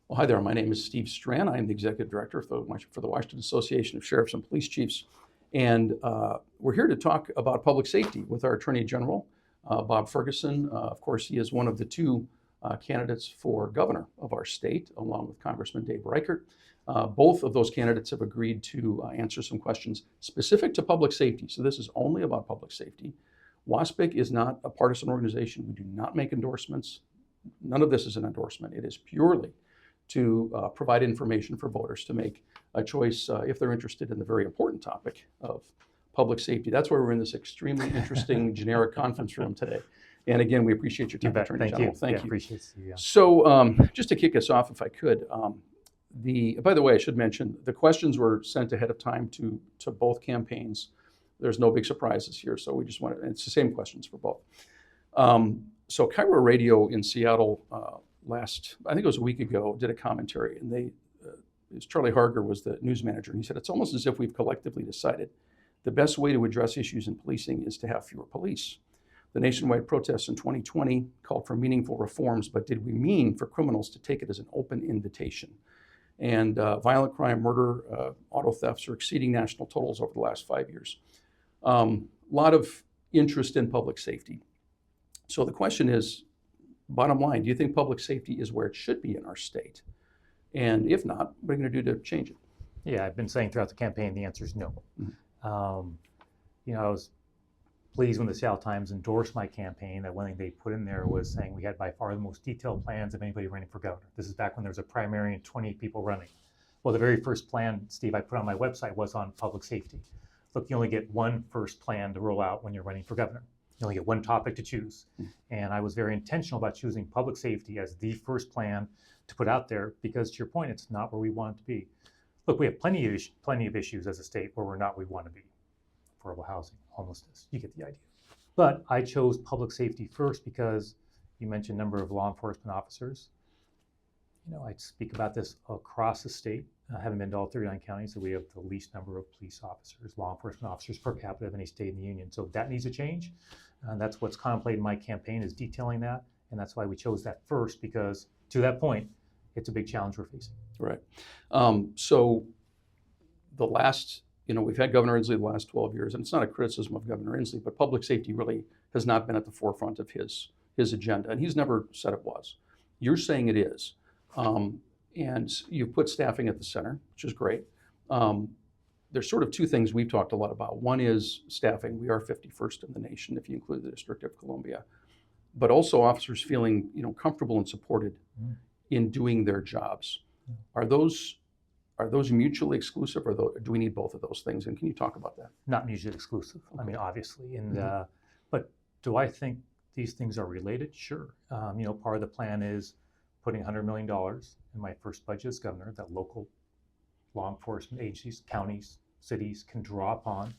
Well, hi there. My name is Steve Strand. I am the Executive Director for the Washington Association of Sheriffs and Police Chiefs. And we're here to talk about public safety with our Attorney General, Bob Ferguson. Of course, he is one of the two candidates for governor of our state, along with Congressman Dave Reichert. Both of those candidates have agreed to answer some questions specific to public safety. So this is only about public safety. WASPC is not a partisan organization. We do not make endorsements. None of this is an endorsement. It is purely to provide information for voters to make a choice if they're interested in the very important topic of public safety. That's why we're in this extremely interesting generic conference room today. And again, we appreciate your time, Attorney General. Thank you. Appreciate you. Yeah. So just to kick us off, if I could, by the way, I should mention, the questions were sent ahead of time to both campaigns. There's no big surprises here, so we just want to, it's the same questions for both. So Cairo Radio in Seattle I think it was a week ago, did a commentary, and Charlie Harger was the news manager, and he said, it's almost as if we've collectively decided the best way to address issues in policing is to have fewer police. The nationwide protests in 2020 called for meaningful reforms, but did we mean for criminals to take it as an open invitation? And violent crime, murder, auto thefts are exceeding national totals over the last 5 years. A lot of interest in public safety. So the question is, bottom line, do you think public safety is where it should be in our state? And if not, what are you going to do to change it? Yeah, I've been saying throughout the campaign, the answer is no. Mm-hmm. I was pleased when the Seattle Times endorsed my campaign, that one thing they put in there was saying we had by far the most detailed plans of anybody running for governor. This is back when there was a primary and 28 people running. Well, the very first plan, Steve, I put on my website was on public safety. Look, you only get one first plan to roll out when you're running for governor. You only get one topic to choose. And I was very intentional about choosing public safety as the first plan to put out there because, to your point, it's not where we want it to be. Look, we have plenty of issues as a state where we're not where we want to be. Affordable housing, homelessness, you get the idea. But I chose public safety first because you mentioned number of law enforcement officers. I speak about this across the state. I haven't been to all 39 counties, so we have the least number of police officers, law enforcement officers per capita of any state in the union. So that needs to change. That's what's contemplated in my campaign, is detailing that. And that's why we chose that first, because to that point, it's a big challenge we're facing. Right. So we've had Governor Inslee the last 12 years, and it's not a criticism of Governor Inslee, but public safety really has not been at the forefront of his agenda, and he's never said it was. You're saying it is. And you've put staffing at the center, which is great. There's sort of two things we've talked a lot about. One is staffing. We are 51st in the nation, if you include the District of Columbia. But also officers feeling comfortable and supported in doing their jobs. Are those mutually exclusive, or do we need both of those things? And can you talk about that? Not mutually exclusive. Okay. I mean, obviously. And but do I think these things are related? Sure. Part of the plan is putting $100 million in my first budget as governor that local law enforcement agencies, counties, cities can draw upon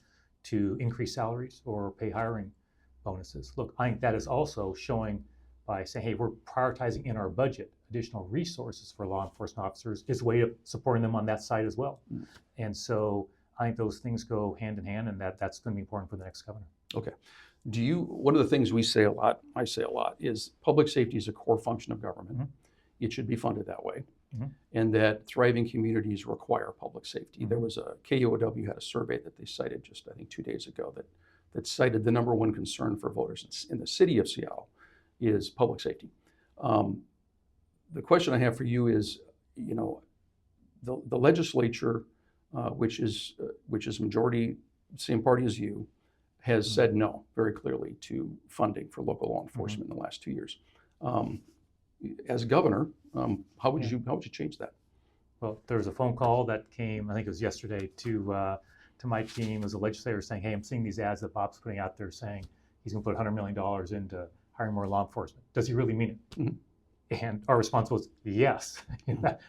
to increase salaries or pay hiring bonuses. Look, I think that is also showing by saying, hey, we're prioritizing in our budget additional resources for law enforcement officers is a way of supporting them on that side as well. And so I think those things go hand in hand, and that's going to be important for the next governor. Okay. One of the things I say a lot, is public safety is a core function of government. Mm-hmm. It should be funded that way. Mm-hmm. And that thriving communities require public safety. Mm-hmm. There was KUOW had a survey that they cited just, I think, 2 days ago that cited the number one concern for voters in the city of Seattle is public safety. The question I have for you is, the legislature, which is majority same party as you, has mm-hmm. said no very clearly to funding for local law enforcement mm-hmm. in the last 2 years. As governor, how would you change that? Well, there was a phone call that came, I think it was yesterday, to my team as a legislator saying, hey, I'm seeing these ads that Bob's putting out there saying he's going to put $100 million into hiring more law enforcement. Does he really mean it? Mm-hmm. And our response was, yes.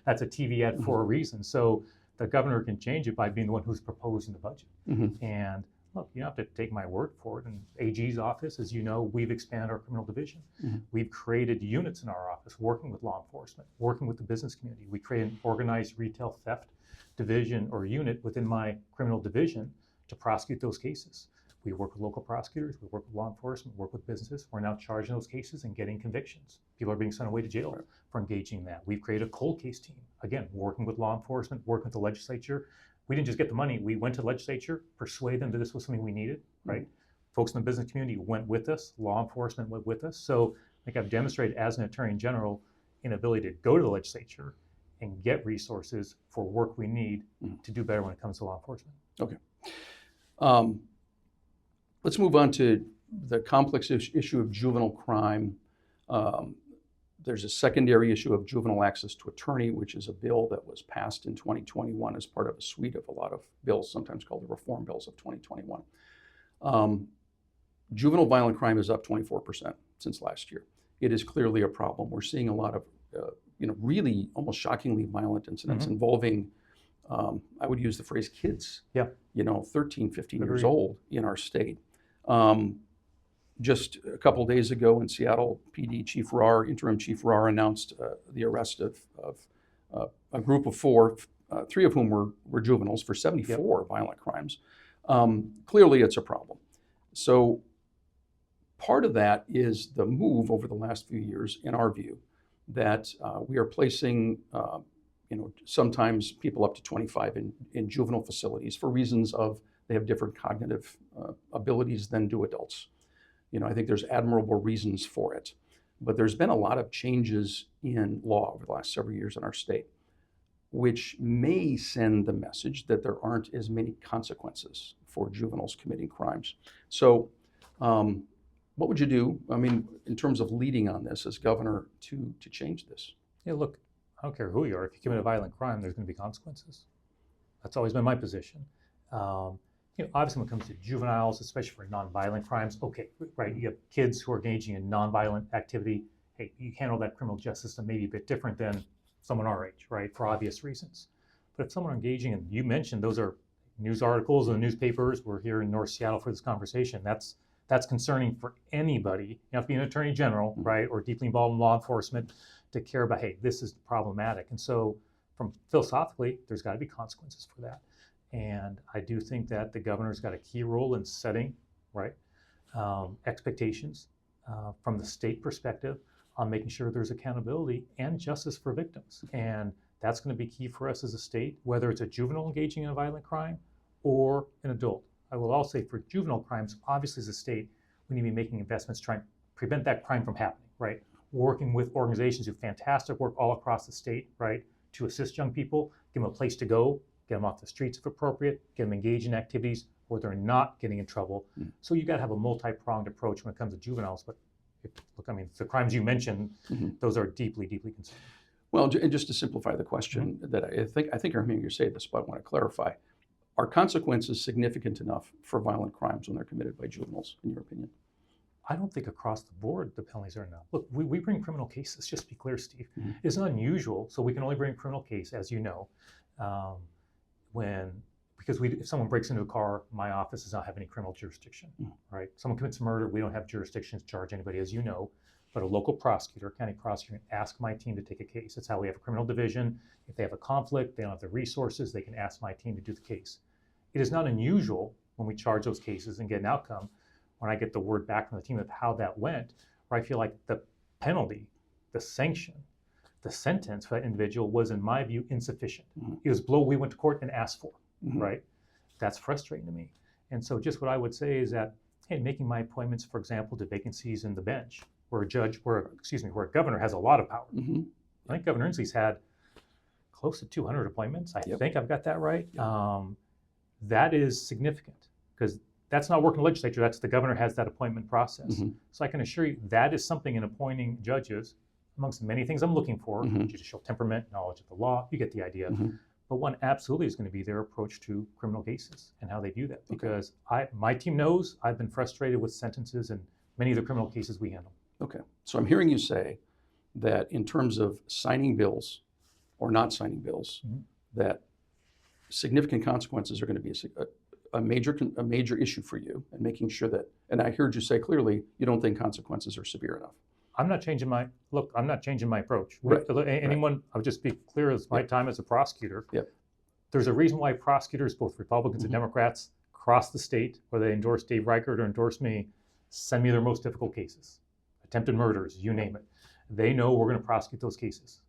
That's a TV ad for a reason. So the governor can change it by being the one who's proposing the budget. Mm-hmm. And look, you don't have to take my word for it. In AG's office, as you know, we've expanded our criminal division. Mm-hmm. We've created units in our office working with law enforcement, working with the business community. We created an organized retail theft division or unit within my criminal division to prosecute those cases. We work with local prosecutors, we work with law enforcement, we work with businesses. We're now charging those cases and getting convictions. People are being sent away to jail for engaging in that. We've created a cold case team, again, working with law enforcement, working with the legislature. We didn't just get the money, we went to the legislature, persuade them that this was something we needed, right? Folks in the business community went with us, law enforcement went with us. So I think I've demonstrated as an attorney general an ability to go to the legislature and get resources for work we need to do better when it comes to law enforcement. Okay. Let's move on to the complex issue of juvenile crime. There's a secondary issue of juvenile access to attorney, which is a bill that was passed in 2021 as part of a suite of a lot of bills, sometimes called the reform bills of 2021. Juvenile violent crime is up 24% since last year. It is clearly a problem. We're seeing a lot of, really almost shockingly violent incidents involving, I would use the phrase kids, 13, 15 years old in our state. Just a couple of days ago in Seattle, PD Chief Rahr, Interim Chief Rahr, announced the arrest of a group of four, three of whom were juveniles, for 74 violent crimes. Clearly, it's a problem. So part of that is the move over the last few years, in our view, that we are placing sometimes people up to 25 in juvenile facilities for reasons of they have different cognitive abilities than do adults. I think there's admirable reasons for it, but there's been a lot of changes in law over the last several years in our state, which may send the message that there aren't as many consequences for juveniles committing crimes. So what would you do, in terms of leading on this as governor to change this? Yeah, look, I don't care who you are. If you commit a violent crime, there's going to be consequences. That's always been my position. Obviously when it comes to juveniles, especially for nonviolent crimes, okay, right, you have kids who are engaging in nonviolent activity. Hey, you handle that criminal justice system maybe a bit different than someone our age, right, for obvious reasons. But if someone engaging, and you mentioned those are news articles in the newspapers, we're here in North Seattle for this conversation, that's concerning for anybody. You have to be an attorney general, right, or deeply involved in law enforcement to care about, hey, this is problematic. And so from philosophically, there's got to be consequences for that. And I do think that the governor's got a key role in setting, right, expectations from the state perspective on making sure there's accountability and justice for victims. And that's going to be key for us as a state, whether it's a juvenile engaging in a violent crime or an adult. I will also say for juvenile crimes, obviously as a state, we need to be making investments trying to prevent that crime from happening, right? Working with organizations who do fantastic work all across the state, right, to assist young people, give them a place to go, get them off the streets if appropriate, get them engaged in activities where they're not getting in trouble. So you got to have a multi-pronged approach when it comes to juveniles. But the crimes you mentioned, those are deeply, deeply concerning. Well, and just to simplify the question, that I think I'm hearing you say this, but I want to clarify. Are consequences significant enough for violent crimes when they're committed by juveniles, in your opinion? I don't think across the board the penalties are enough. Look, we bring criminal cases, just to be clear, Steve. It's unusual, so we can only bring a criminal case, as you know, because if someone breaks into a car, my office does not have any criminal jurisdiction, right? Someone commits murder, we don't have jurisdiction to charge anybody, as you know, but a local prosecutor, county prosecutor, can ask my team to take a case. That's how we have a criminal division. If they have a conflict, they don't have the resources, they can ask my team to do the case. It is not unusual when we charge those cases and get an outcome, when I get the word back from the team of how that went, where I feel like the penalty, the sanction, the sentence for that individual was, in my view, insufficient. It was below what we went to court and asked for, right? That's frustrating to me. And so just what I would say is that, hey, making my appointments, for example, to vacancies in the bench, where a governor has a lot of power. I think Governor Inslee's had close to 200 appointments. I think I've got that right. That is significant because that's not working in the legislature. That's the governor has that appointment process. So I can assure you that is something in appointing judges, amongst many things I'm looking for, judicial temperament, knowledge of the law, you get the idea. But one absolutely is going to be their approach to criminal cases and how they view that. Because my team knows I've been frustrated with sentences in many of the criminal cases we handle. Okay, so I'm hearing you say that in terms of signing bills or not signing bills, that significant consequences are going to be a major issue for you, and making sure that, and I heard you say clearly, you don't think consequences are severe enough. I'm not changing my approach. Anyone, I'll just be clear, as my time as a prosecutor, there's a reason why prosecutors, both Republicans and Democrats, across the state, whether they endorse Dave Reichert or endorse me, send me their most difficult cases, attempted murders, you name it. They know we're going to prosecute those cases.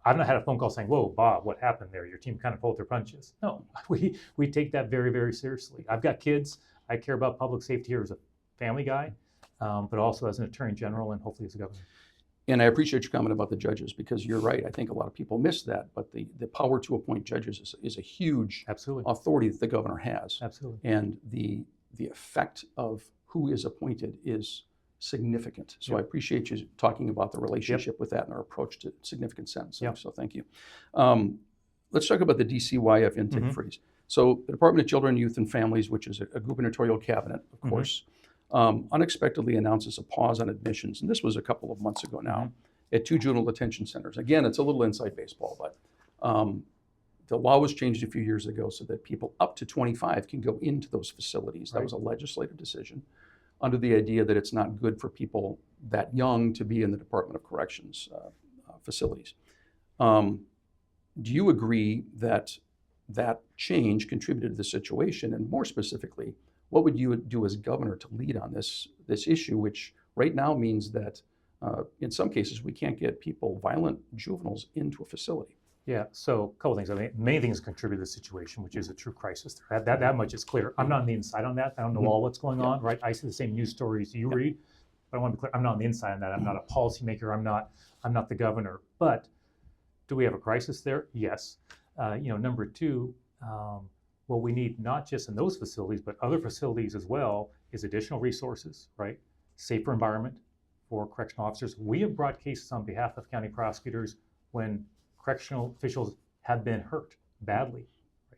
I've not had a phone call saying, whoa, Bob, what happened there? Your team kind of pulled their punches. No, we take that very, very seriously. I've got kids. I care about public safety here as a family guy, but also as an attorney general and hopefully as a governor. And I appreciate your comment about the judges, because you're right. I think a lot of people miss that, but the power to appoint judges is a huge Absolutely. authority that the governor has. Absolutely. And the effect of who is appointed is significant. So I appreciate you talking about the relationship with that and our approach to significant sentencing. So thank you. Let's talk about the DCYF intake freeze. So the Department of Children, Youth, and Families, which is a gubernatorial cabinet, of course, unexpectedly announces a pause on admissions, and this was a couple of months ago now, at 2 juvenile detention centers. Again, it's a little inside baseball, but the law was changed a few years ago so that people up to 25 can go into those facilities. That was a legislative decision, under the idea that it's not good for people that young to be in the Department of Corrections facilities. Do you agree that that change contributed to the situation? And more specifically, what would you do as governor to lead on this issue, which right now means that in some cases we can't get people, violent juveniles, into a facility? Yeah, so a couple things. I mean, many things contribute to the situation, which is a true crisis. That much is clear. I'm not on the inside on that. I don't know all what's going on, right? I see the same news stories you read, but I want to be clear. I'm not on the inside on that. I'm not a policymaker. I'm not the governor. But do we have a crisis there? Yes. Number two, what we need, not just in those facilities, but other facilities as well, is additional resources, right? Safer environment for correctional officers. We have brought cases on behalf of county prosecutors when correctional officials have been hurt badly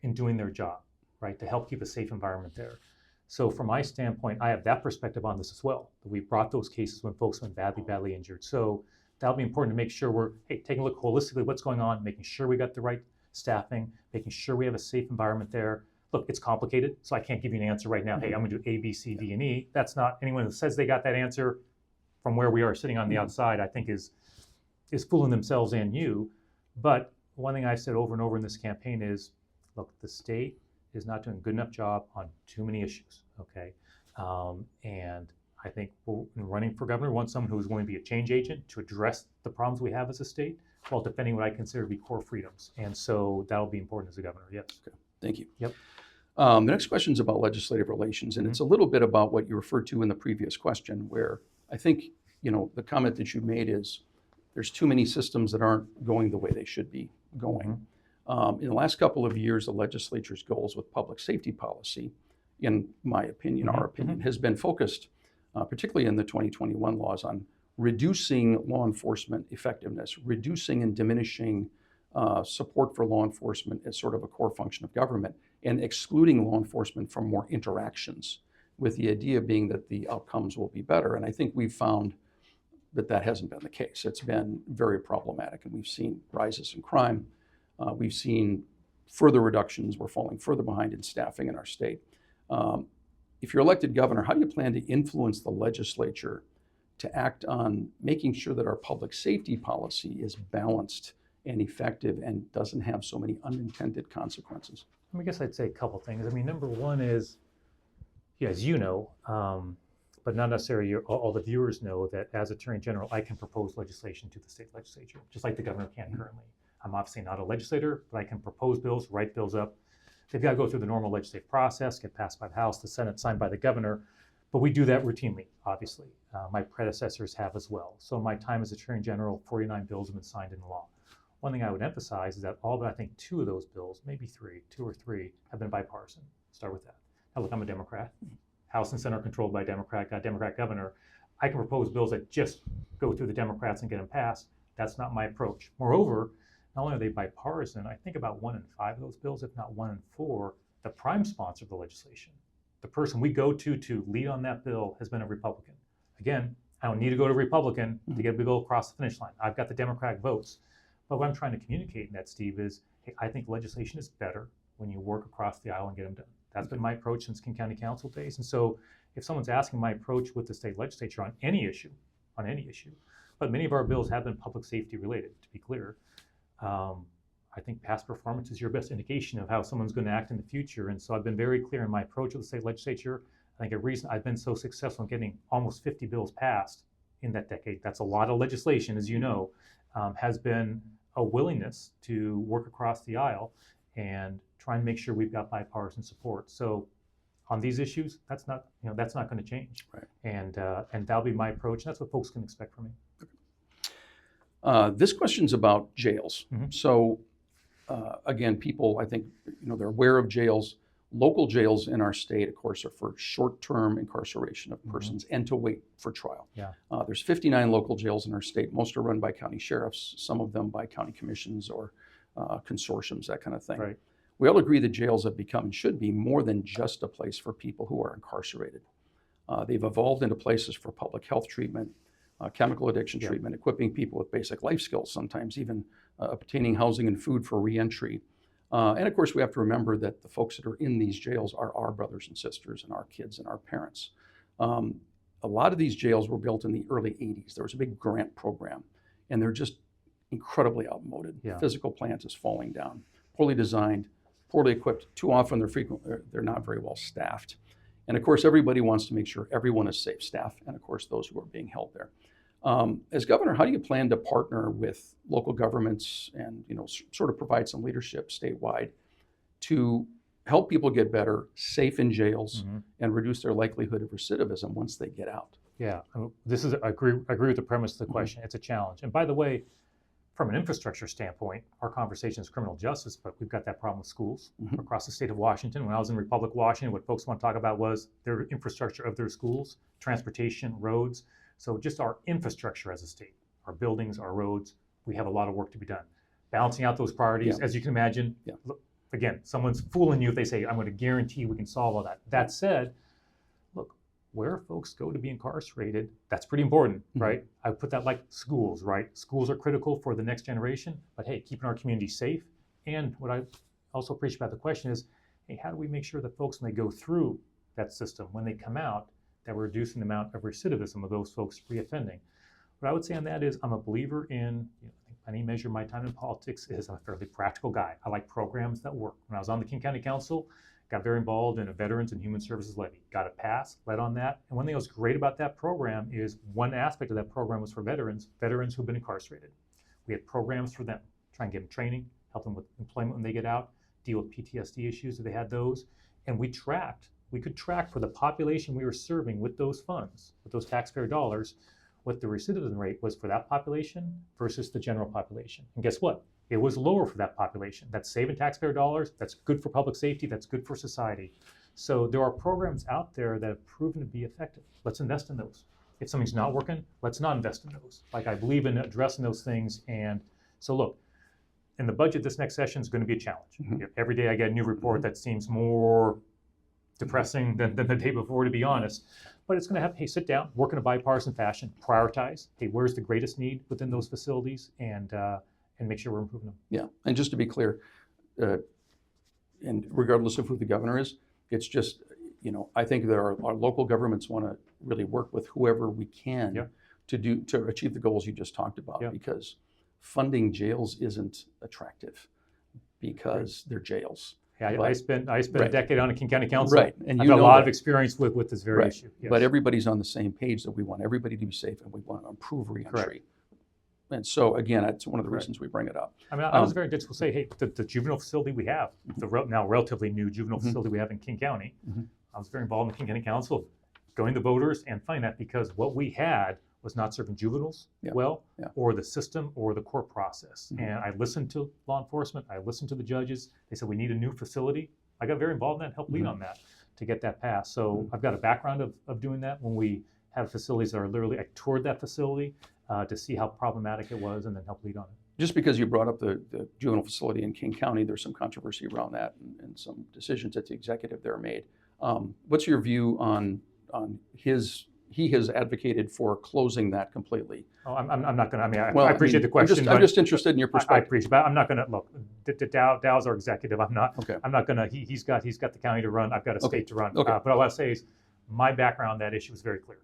in doing their job, right? To help keep a safe environment there. So from my standpoint, I have that perspective on this as well. We've brought those cases when folks went badly injured. So that'll be important to make sure we're taking a look holistically what's going on, making sure we got the right staffing, making sure we have a safe environment there. Look, it's complicated, so I can't give you an answer right now. Hey, I'm gonna do A, B, C, D, and E. That's not, anyone who says they got that answer from where we are sitting on the outside, I think is fooling themselves and you. But one thing I've said over and over in this campaign is, look, the state is not doing a good enough job on too many issues, okay? And I think in running for governor, we want someone who's going to be a change agent to address the problems we have as a state while defending what I consider to be core freedoms. And so that'll be important as a governor, yes. Okay, thank you. Yep. The next question is about legislative relations, and it's a little bit about what you referred to in the previous question, where I think, the comment that you made is there's too many systems that aren't going the way they should be going. In the last couple of years, the legislature's goals with public safety policy, in my opinion, our opinion, has been focused, particularly in the 2021 laws, on reducing law enforcement effectiveness, reducing and diminishing support for law enforcement as sort of a core function of government, and excluding law enforcement from more interactions, with the idea being that the outcomes will be better. And I think we've found that hasn't been the case. It's been very problematic, and we've seen rises in crime. We've seen further reductions. We're falling further behind in staffing in our state. If you're elected governor, how do you plan to influence the legislature to act on making sure that our public safety policy is balanced and effective and doesn't have so many unintended consequences? I guess I'd say a couple things. I mean, number one is, as you know, but not necessarily all the viewers know, that as Attorney General, I can propose legislation to the state legislature, just like the governor can currently. I'm obviously not a legislator, but I can propose bills, write bills up. They've got to go through the normal legislative process, get passed by the House, the Senate, signed by the governor. But we do that routinely, obviously. My predecessors have as well. So in my time as Attorney General, 49 bills have been signed into law. One thing I would emphasize is that all but I think 2 of those bills, maybe 2 or 3, have been bipartisan. Start with that. Now look, I'm a Democrat. House and Senate are controlled by a Democrat, got a Democrat governor. I can propose bills that just go through the Democrats and get them passed. That's not my approach. Moreover, not only are they bipartisan, I think about 1 in 5 of those bills, if not 1 in 4, the prime sponsor of the legislation, the person we go to lead on that bill, has been a Republican. Again, I don't need to go to a Republican to get the bill across the finish line. I've got the Democratic votes. But what I'm trying to communicate in that, Steve, is, hey, I think legislation is better when you work across the aisle and get them done. That's been my approach since King County Council days. And so if someone's asking my approach with the state legislature on any issue, but many of our bills have been public safety related, to be clear, I think past performance is your best indication of how someone's going to act in the future. And so I've been very clear in my approach with the state legislature. I think a reason I've been so successful in getting almost 50 bills passed in that decade, that's a lot of legislation, as you know, has been a willingness to work across the aisle and try and make sure we've got bipartisan support. So on these issues, that's not going to change. Right. And that'll be my approach. That's what folks can expect from me. This question's about jails. So again, people, I think, they're aware of jails. Local jails in our state, of course, are for short-term incarceration of persons and to wait for trial. Yeah. There's 59 local jails in our state. Most are run by county sheriffs, some of them by county commissions or consortiums, that kind of thing. Right. We all agree that jails have become and should be more than just a place for people who are incarcerated. They've evolved into places for public health treatment, chemical addiction treatment, equipping people with basic life skills, sometimes even obtaining housing and food for reentry. And of course, we have to remember that the folks that are in these jails are our brothers and sisters and our kids and our parents. A lot of these jails were built in the early 80s. There was a big grant program, and they're just incredibly outmoded. The physical plant is falling down, poorly designed, poorly equipped. Too often they're not very well staffed. And of course, everybody wants to make sure everyone is safe, staff, and of course, those who are being held there. As governor, how do you plan to partner with local governments and sort of provide some leadership statewide to help people get better, safe in jails, and reduce their likelihood of recidivism once they get out? Yeah, I agree with the premise of the question. It's a challenge. And by the way, from an infrastructure standpoint, our conversation is criminal justice, but we've got that problem with schools across the state of Washington. When I was in Republic, Washington, what folks want to talk about was their infrastructure of their schools, transportation, roads. So just our infrastructure as a state, our buildings, our roads, we have a lot of work to be done. Balancing out those priorities, as you can imagine. Look, again, someone's fooling you if they say, I'm going to guarantee we can solve all that. That said, look, where folks go to be incarcerated, that's pretty important, right? I put that like schools, right? Schools are critical for the next generation, but hey, keeping our community safe. And what I also appreciate about the question is, hey, how do we make sure that folks, when they go through that system, when they come out, that we're reducing the amount of recidivism of those folks reoffending? What I would say on that is I'm a believer in, any measure of my time in politics is I'm a fairly practical guy. I like programs that work. When I was on the King County Council, got very involved in a Veterans and Human Services levy. Got it passed, led on that. And one thing that was great about that program is one aspect of that program was for veterans who've been incarcerated. We had programs for them, try and give them training, help them with employment when they get out, deal with PTSD issues if they had those. And we could track for the population we were serving with those funds, with those taxpayer dollars, what the recidivism rate was for that population versus the general population. And guess what? It was lower for that population. That's saving taxpayer dollars. That's good for public safety. That's good for society. So there are programs out there that have proven to be effective. Let's invest in those. If something's not working, let's not invest in those. Like, I believe in addressing those things. And so look, in the budget, this next session is going to be a challenge. Every day I get a new report that seems more depressing than the day before, to be honest. But it's going to have, hey, sit down, work in a bipartisan fashion, prioritize, hey, where's the greatest need within those facilities, and make sure we're improving them. Yeah, and just to be clear, and regardless of who the governor is, it's just, I think that our local governments want to really work with whoever we can to achieve the goals you just talked about, because funding jails isn't attractive because they're jails. Yeah, I spent a decade on a King County Council. Right, and I've got a lot of experience with this very issue. Yes. But everybody's on the same page that we want everybody to be safe and we want to improve reentry. And so again, that's one of the reasons we bring it up. I mean, I was very ditch will say, hey, the juvenile facility we have, the now relatively new juvenile facility we have in King County, I was very involved in the King County Council, going to voters and finding that because what we had was not serving juveniles or the system or the court process. And I listened to law enforcement, I listened to the judges. They said we need a new facility. I got very involved in that, helped lead on that to get that passed. So I've got a background of doing that when we have facilities that are literally, I toured that facility to see how problematic it was and then help lead on it. Just because you brought up the juvenile facility in King County, there's some controversy around that and some decisions that the executive there made. What's your view on he has advocated for closing that completely? Oh, I'm not going to, I appreciate the question. I'm just interested in your perspective. I appreciate, but I'm not going to, look, Dow's our executive. I'm not going to, he's got the county to run. I've got a state to run. But what I want to say is my background, that issue is very clear.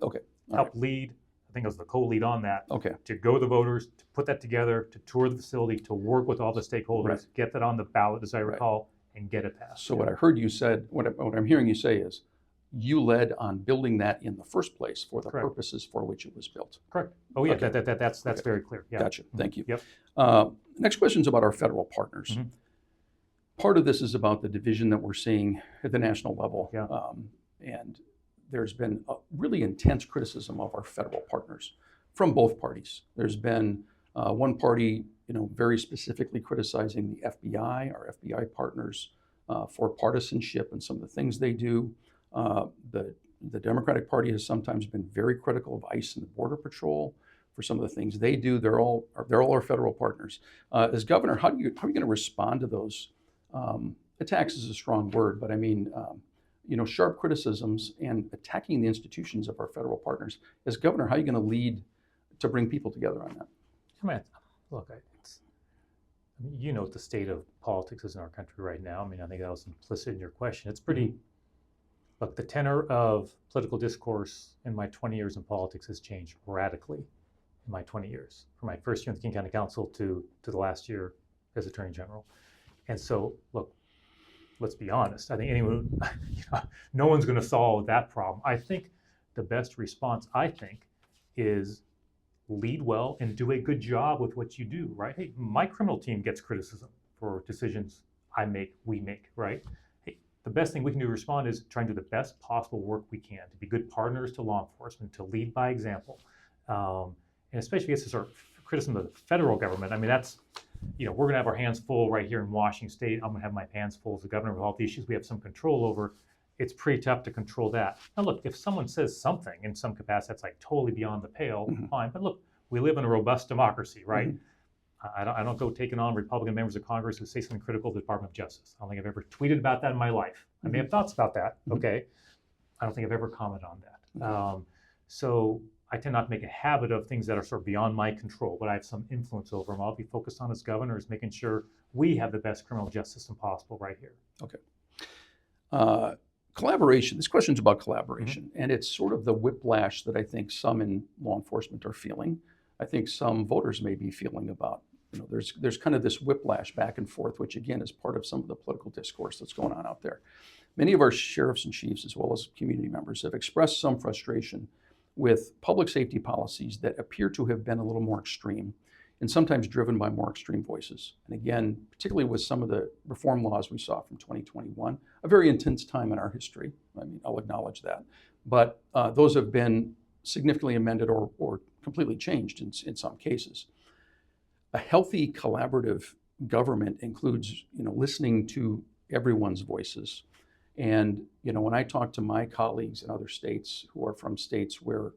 Help lead, I think I was the co-lead on that, Okay. to go to the voters, to put that together, to tour the facility, to work with all the stakeholders, Right. get that on the ballot, as I Right. recall, and get it passed. So what I heard you said, what I'm hearing you say is, you led on building that in the first place for the Correct. purposes for which it was built. Correct. Oh yeah, Okay. that's Okay. very clear. Yeah. Gotcha. Thank you. Yep. Next question is about our federal partners. Mhm. Part of this is about the division that we're seeing at the national level. Yeah. And there's been a really intense criticism of our federal partners from both parties. There's been one party, very specifically criticizing the FBI, our FBI partners, for partisanship and some of the things they do. The Democratic Party has sometimes been very critical of ICE and the Border Patrol for some of the things they do. They're all our federal partners. As governor, how are you going to respond to those? Attacks is a strong word, but I mean, sharp criticisms and attacking the institutions of our federal partners. As governor, how are you going to lead to bring people together on that? I mean, look, you know what the state of politics is in our country right now. I mean, I think that was implicit in your question. It's pretty. Look, the tenor of political discourse in my 20 years in politics has changed radically in my 20 years, from my first year in the King County Council to the last year as Attorney General. And so, look, let's be honest. I think anyone, no one's going to solve that problem. I think the best response, is lead well and do a good job with what you do, right? Hey, my criminal team gets criticism for decisions we make, right? Hey, the best thing we can do to respond is try and do the best possible work we can to be good partners to law enforcement, to lead by example. And especially against this sort of criticism of the federal government. I mean, that's, we're going to have our hands full right here in Washington State. I'm going to have my hands full as the governor with all the issues we have some control over. It's pretty tough to control that. Now, look, if someone says something in some capacity that's like totally beyond the pale, fine. But look, we live in a robust democracy, right? I don't go taking on Republican members of Congress who say something critical of the Department of Justice. I don't think I've ever tweeted about that in my life. I may have thoughts about that, okay? I don't think I've ever commented on that. So I tend not to make a habit of things that are sort of beyond my control, but I have some influence over them. I'll be focused on as governor is making sure we have the best criminal justice system possible right here. Okay. Collaboration. This question is about collaboration, and it's sort of the whiplash that I think some in law enforcement are feeling. I think some voters may be feeling about. There's kind of this whiplash back and forth, which again is part of some of the political discourse that's going on out there. Many of our sheriffs and chiefs, as well as community members, have expressed some frustration with public safety policies that appear to have been a little more extreme and sometimes driven by more extreme voices. And again, particularly with some of the reform laws we saw from 2021, a very intense time in our history. I mean, I'll acknowledge that. But those have been significantly amended or completely changed in some cases. A healthy collaborative government includes, listening to everyone's voices. And, when I talk to my colleagues in other states who are from states where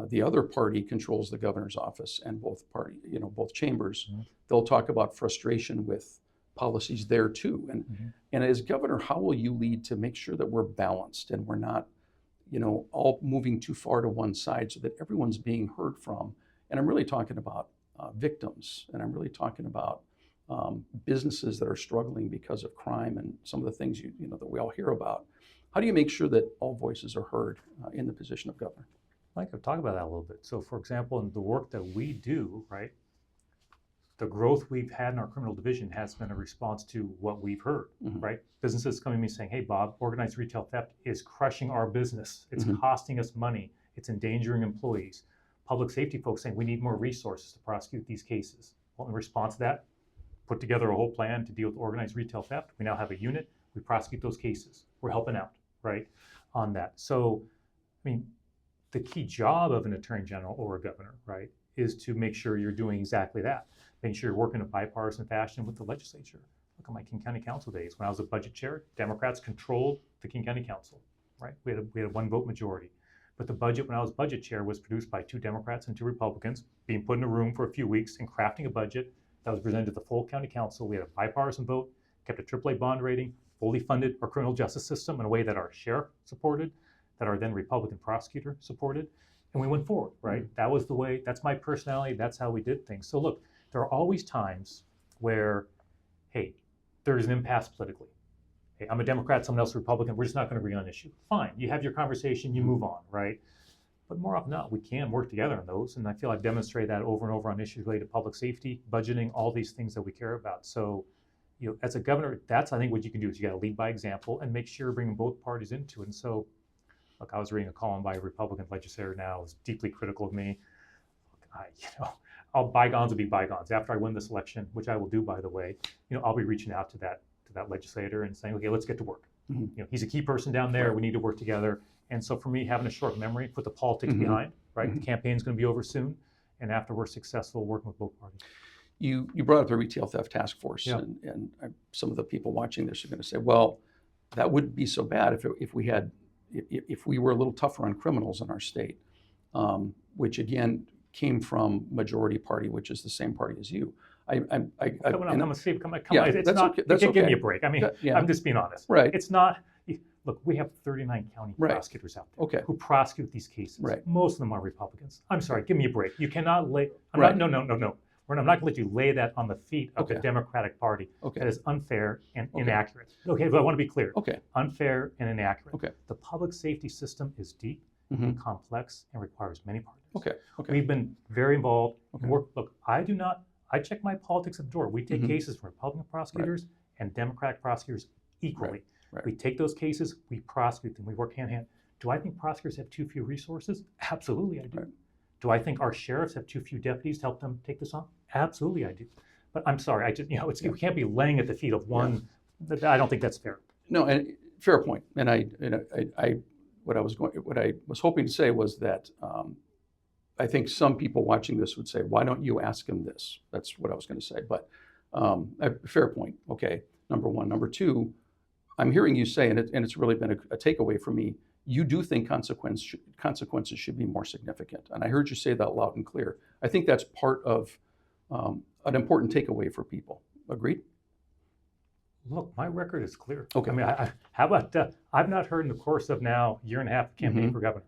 the other party controls the governor's office and both chambers, they'll talk about frustration with policies there too. And as governor, how will you lead to make sure that we're balanced and we're not, all moving too far to one side so that everyone's being heard from? And I'm really talking about victims, and I'm really talking about businesses that are struggling because of crime and some of the things that we all hear about. How do you make sure that all voices are heard in the position of governor? I could talk about that a little bit. So, for example, in the work that we do, right, the growth we've had in our criminal division has been a response to what we've heard, right? Businesses coming to me saying, hey, Bob, organized retail theft is crushing our business. It's costing us money. It's endangering employees. Public safety folks saying we need more resources to prosecute these cases. Well, in response to that, put together a whole plan to deal with organized retail theft. We now have a unit. We prosecute those cases. We're helping out, right, on that. So, I mean, the key job of an attorney general or a governor, right, is to make sure you're doing exactly that. Making sure you're working in a bipartisan fashion with the legislature. Look at my King County Council days. When I was a budget chair, Democrats controlled the King County Council, right? We had a one vote majority. But the budget, when I was budget chair, was produced by 2 Democrats and 2 Republicans, being put in a room for a few weeks and crafting a budget that was presented to the full county council. We had a bipartisan vote, kept a AAA bond rating, fully funded our criminal justice system in a way that our sheriff supported, that our then Republican prosecutor supported, and we went forward, right? That was the way, that's my personality, that's how we did things. So look, there are always times where, hey, there's an impasse politically. Hey, I'm a Democrat, someone else a Republican, we're just not going to agree on an issue. Fine, you have your conversation, you move on, right? But more often than not, we can work together on those. And I feel I've demonstrated that over and over on issues related to public safety, budgeting, all these things that we care about. So, as a governor, that's, I think, what you can do is you got to lead by example and make sure you're bringing both parties into it. And so, look, I was reading a column by a Republican legislator now who's deeply critical of me. All bygones will be bygones. After I win this election, which I will do, by the way, I'll be reaching out to that legislator and saying, okay, let's get to work. He's a key person down there. Right. We need to work together. And so for me, having a short memory, put the politics behind, right? The campaign's going to be over soon. And after we're successful, working with both parties. You brought up the retail theft task force, Yeah. and some of the people watching this are going to say, well, that wouldn't be so bad if we were a little tougher on criminals in our state, which again came from majority party, which is the same party as you. Come on. Yeah, It's not. That's okay. Give me a break. I mean, yeah. I'm just being honest. Right. It's not. Look, we have 39 county prosecutors out there who prosecute these cases. Right. Most of them are Republicans. I'm sorry. Give me a break. You cannot lay. No. I'm not going to let you lay that on the feet of the Democratic Party. That is unfair and inaccurate. Okay, but I want to be clear. Unfair and inaccurate. The public safety system is deep, and complex, and requires many partners. We've been very involved. Look, I check my politics at the door. We take cases from Republican prosecutors and Democratic prosecutors equally. We take those cases, we prosecute them, we work hand in hand. Do I think prosecutors have too few resources? Absolutely, I do. Do I think our sheriffs have too few deputies to help them take this on? Absolutely, I do. But I'm sorry, we can't be laying at the feet of one. I don't think that's fair. No, and fair point. And what I was hoping to say was that I think some people watching this would say, why don't you ask him this? That's what I was going to say. But fair point. Okay, number one. Number two, I'm hearing you say, and it's really been a takeaway for me, you do think consequences should be more significant. And I heard you say that loud and clear. I think that's part of an important takeaway for people. Agreed? Look, my record is clear. I mean, how about I've not heard in the course of now year and a half campaigning for governor.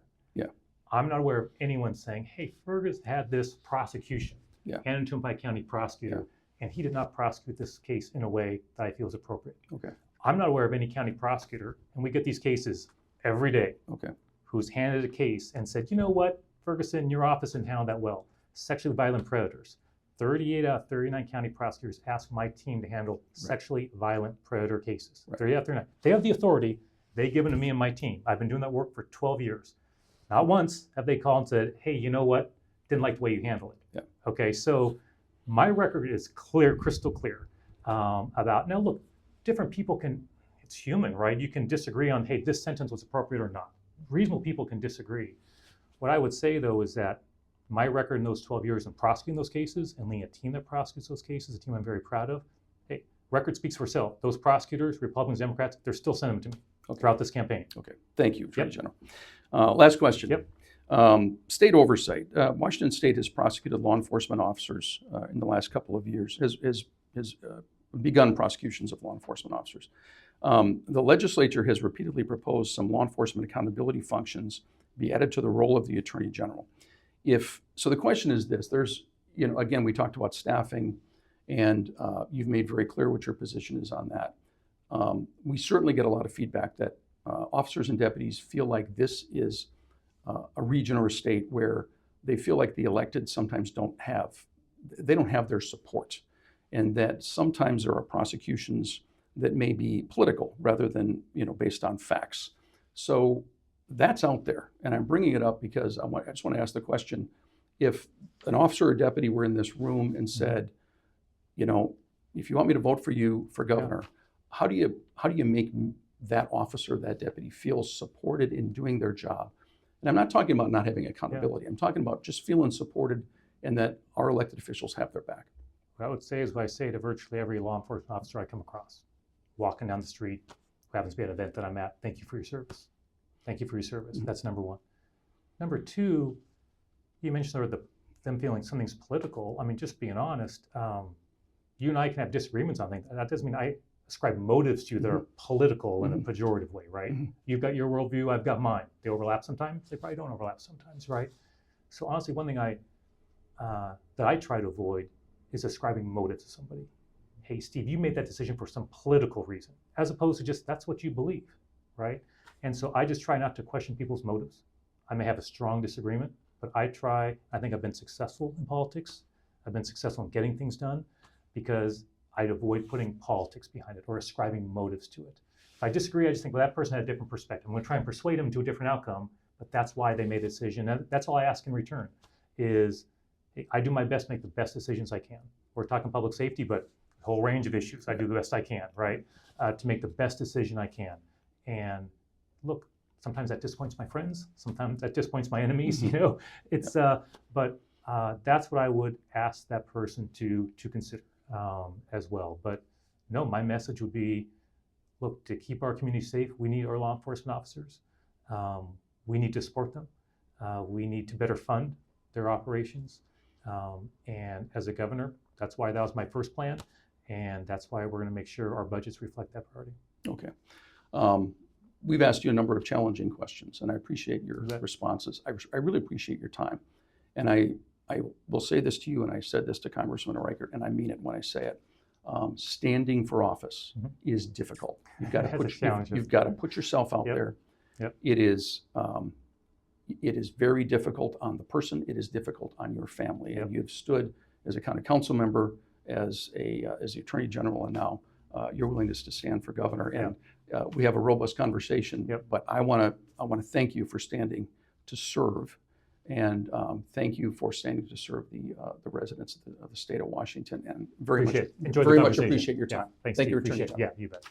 I'm not aware of anyone saying, hey, Ferguson had this prosecution handed to him by a county prosecutor, and he did not prosecute this case in a way that I feel is appropriate. I'm not aware of any county prosecutor, and we get these cases every day, who's handed a case and said, you know what, Ferguson, your office didn't handle that well. Sexually violent predators. 38 out of 39 county prosecutors asked my team to handle sexually violent predator cases. 38 out of 39. They have the authority. They give it to me and my team. I've been doing that work for 12 years. Not once have they called and said, hey, you know what? Didn't like the way you handle it. Okay, so my record is clear, crystal clear about, now look, different people it's human, right? You can disagree on, hey, this sentence was appropriate or not. Reasonable people can disagree. What I would say, though, is that my record in those 12 years in prosecuting those cases and leading a team that prosecutes those cases, a team I'm very proud of, hey, record speaks for itself. Those prosecutors, Republicans, Democrats, they're still sending them to me throughout this campaign. Thank you, Attorney General. Last question. State oversight. Washington State has prosecuted law enforcement officers in the last couple of years, has begun prosecutions of law enforcement officers. The legislature has repeatedly proposed some law enforcement accountability functions be added to the role of the Attorney General. So the question is this, again, we talked about staffing, and you've made very clear what your position is on that. We certainly get a lot of feedback that officers and deputies feel like this is a region or a state where they feel like the elected sometimes don't have their support, and that sometimes there are prosecutions that may be political rather than based on facts. So that's out there, and I'm bringing it up because I just want to ask the question: if an officer or deputy were in this room and said, if you want me to vote for you for governor, how do you make that officer, that deputy, feel supported in doing their job? And I'm not talking about not having accountability. I'm talking about just feeling supported and that our elected officials have their back. What I would say is what I say to virtually every law enforcement officer I come across. Walking down the street, who happens to be at an event that I'm at, thank you for your service. Thank you for your service. That's number one. Number two, you mentioned sort of them feeling something's political. I mean, just being honest, you and I can have disagreements on things. That doesn't mean I ascribe motives to you that are political in a pejorative way, right? You've got your worldview, I've got mine. They overlap sometimes, they probably don't overlap sometimes, right? So honestly, one thing that I try to avoid is ascribing motive to somebody. Hey, Steve, you made that decision for some political reason, as opposed to just that's what you believe, right? And so I just try not to question people's motives. I may have a strong disagreement, but I think I've been successful in politics. I've been successful in getting things done because I'd avoid putting politics behind it or ascribing motives to it. If I disagree, I just think, well, that person had a different perspective. I'm going to try and persuade them to a different outcome, but that's why they made a decision. That's all I ask in return is I do my best to make the best decisions I can. We're talking public safety, but a whole range of issues. I do the best I can, right? To make the best decision I can. And look, sometimes that disappoints my friends. Sometimes that disappoints my enemies, you know. It's, but that's what I would ask that person to consider as well. But no, my message would be, look, to keep our community safe, we need our law enforcement officers. We need to support them. We need to better fund their operations. And as a governor, that's why that was my first plan. And that's why we're going to make sure our budgets reflect that priority. Okay. We've asked you a number of challenging questions, and I appreciate your responses. I really appreciate your time. And I will say this to you, and I said this to Congressman Reichert, and I mean it when I say it. Standing for office is difficult. You've got to put yourself out there. Yep. It is very difficult on the person. It is difficult on your family. Yep. And you've stood as a county council member, as the attorney general, and now your willingness to stand for governor. And we have a robust conversation. Yep. But I want to thank you for standing to serve. And thank you for standing to serve the residents of the state of Washington, and very much appreciate your time. Thanks, Thank you, appreciate it. Attorney General. Yeah, you bet.